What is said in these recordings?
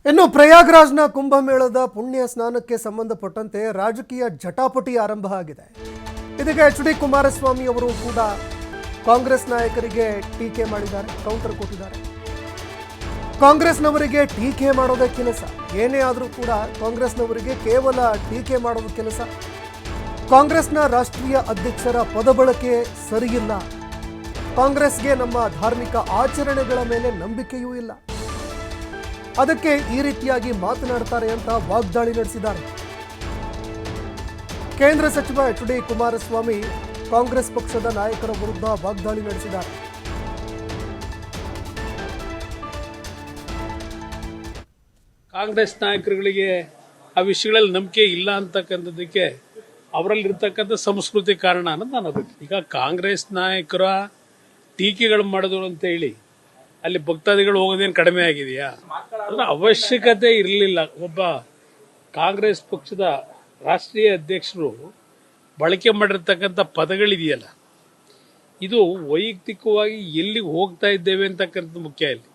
ಇನ್ನು ಪ್ರಯಾಗ್ರಾಜ್ನ ಕುಂಭಮೇಳದ ಪುಣ್ಯ ಸ್ನಾನಕ್ಕೆ ಸಂಬಂಧಪಟ್ಟಂತೆ ರಾಜಕೀಯ ಜಟಾಪಟಿ ಆರಂಭ ಆಗಿದೆ. ಇದಕ್ಕೆ ಎಚ್.ಡಿ. ಕುಮಾರಸ್ವಾಮಿ ಅವರು ಕೂಡ ಕಾಂಗ್ರೆಸ್ ನಾಯಕರಿಗೆ ಟೀಕೆ ಮಾಡಿದ್ದಾರೆ, ಕೌಂಟರ್ ಕೊಟ್ಟಿದ್ದಾರೆ. ಕಾಂಗ್ರೆಸ್ನವರಿಗೆ ಟೀಕೆ ಮಾಡೋದೇ ಕೆಲಸ, ಏನೇ ಆದರೂ ಕೂಡ ಕಾಂಗ್ರೆಸ್ನವರಿಗೆ ಕೇವಲ ಟೀಕೆ ಮಾಡೋದು ಕೆಲಸ. ಕಾಂಗ್ರೆಸ್ನ ರಾಷ್ಟ್ರೀಯ ಅಧ್ಯಕ್ಷರ ಪದಬಳಕೆ ಸರಿಯಿಲ್ಲ, ಕಾಂಗ್ರೆಸ್ಗೆ ನಮ್ಮ ಧಾರ್ಮಿಕ ಆಚರಣೆಗಳ ಮೇಲೆ ನಂಬಿಕೆಯೂ ಇಲ್ಲ, ಅದಕ್ಕೆ ಈ ರೀತಿಯಾಗಿ ಮಾತನಾಡ್ತಾರೆ ಅಂತ ವಾಗ್ದಾಳಿ ನಡೆಸಿದ್ದಾರೆ. ಕೇಂದ್ರ ಸಚಿವ ಎಚ್.ಡಿ. ಕುಮಾರಸ್ವಾಮಿ ಕಾಂಗ್ರೆಸ್ ಪಕ್ಷದ ನಾಯಕರ ವಿರುದ್ಧ ವಾಗ್ದಾಳಿ ನಡೆಸಿದ್ದಾರೆ. ಕಾಂಗ್ರೆಸ್ ನಾಯಕರುಗಳಿಗೆ ಆ ವಿಷಯಗಳಲ್ಲಿ ನಂಬಿಕೆ ಇಲ್ಲ ಅಂತಕ್ಕಂಥದ್ದಕ್ಕೆ ಅವರಲ್ಲಿರ್ತಕ್ಕಂಥ ಸಂಸ್ಕೃತಿ ಕಾರಣ ಅನ್ನೋದು ನಾನು ಅಭಿಪ್ರಾಯ. ಈಗ ಕಾಂಗ್ರೆಸ್ ನಾಯಕರ ಟೀಕೆಗಳು ಮಾಡಿದ್ರು ಅಂತ ಹೇಳಿ ಅಲ್ಲಿ ಭಕ್ತಾದಿಗಳು ಹೋಗೋದೇನು ಕಡಿಮೆ ಆಗಿದೆಯಾ? ಅದರ ಅವಶ್ಯಕತೆ ಇರಲಿಲ್ಲ. ಒಬ್ಬ ಕಾಂಗ್ರೆಸ್ ಪಕ್ಷದ ರಾಷ್ಟ್ರೀಯ ಅಧ್ಯಕ್ಷರು ಬಳಕೆ ಮಾಡಿರ್ತಕ್ಕಂಥ ಪದಗಳಿದೆಯಲ್ಲ, ಇದು ವೈಯಕ್ತಿಕವಾಗಿ ಎಲ್ಲಿಗೆ ಹೋಗ್ತಾ ಇದ್ದೇವೆ ಅಂತಕ್ಕಂಥದ್ದು ಮುಖ್ಯ. ಇಲ್ಲಿ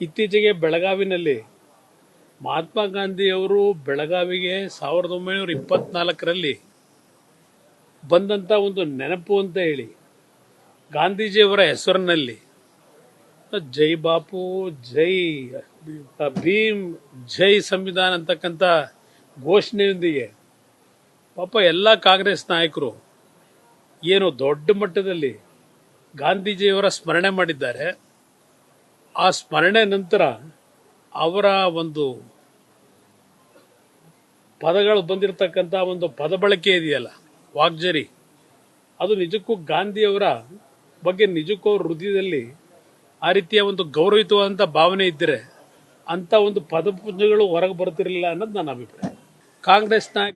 ಇತ್ತೀಚೆಗೆ ಬೆಳಗಾವಿನಲ್ಲಿ ಮಹಾತ್ಮ ಗಾಂಧಿಯವರು ಬೆಳಗಾವಿಗೆ 1924ರಲ್ಲಿ ಬಂದಂಥ ಒಂದು ನೆನಪು ಅಂತ ಹೇಳಿ ಗಾಂಧೀಜಿಯವರ ಹೆಸರಿನಲ್ಲಿ ಜೈ ಬಾಪು, ಜೈ ಭೀಮ್, ಜೈ ಸಂವಿಧಾನ ಅಂತಕ್ಕಂಥ ಘೋಷಣೆಯೊಂದಿಗೆ ಪಾಪ ಎಲ್ಲ ಕಾಂಗ್ರೆಸ್ ನಾಯಕರು ಏನು ದೊಡ್ಡ ಮಟ್ಟದಲ್ಲಿ ಗಾಂಧೀಜಿಯವರ ಸ್ಮರಣೆ ಮಾಡಿದ್ದಾರೆ. ಆ ಸ್ಮರಣೆ ನಂತರ ಅವರ ಒಂದು ಪದಗಳು ಬಂದಿರತಕ್ಕಂಥ ಒಂದು ಪದ ಬಳಕೆ ಇದೆಯಲ್ಲ, ವಾಗ್ಜರಿ, ಅದು ನಿಜಕ್ಕೂ ಗಾಂಧಿಯವರ ಬಗ್ಗೆ ನಿಜಕ್ಕೂ ಅವ್ರ ಹೃದಯದಲ್ಲಿ ಆ ರೀತಿಯ ಒಂದು ಗೌರವಿತವಾದಂಥ ಭಾವನೆ ಇದ್ದರೆ ಅಂಥ ಒಂದು ಪದಪುಂಜಗಳು ಹೊರಗೆ ಬರ್ತಿರಲಿಲ್ಲ ಅನ್ನೋದು ನನ್ನ ಅಭಿಪ್ರಾಯ. ಕಾಂಗ್ರೆಸ್ ನಾಯಕ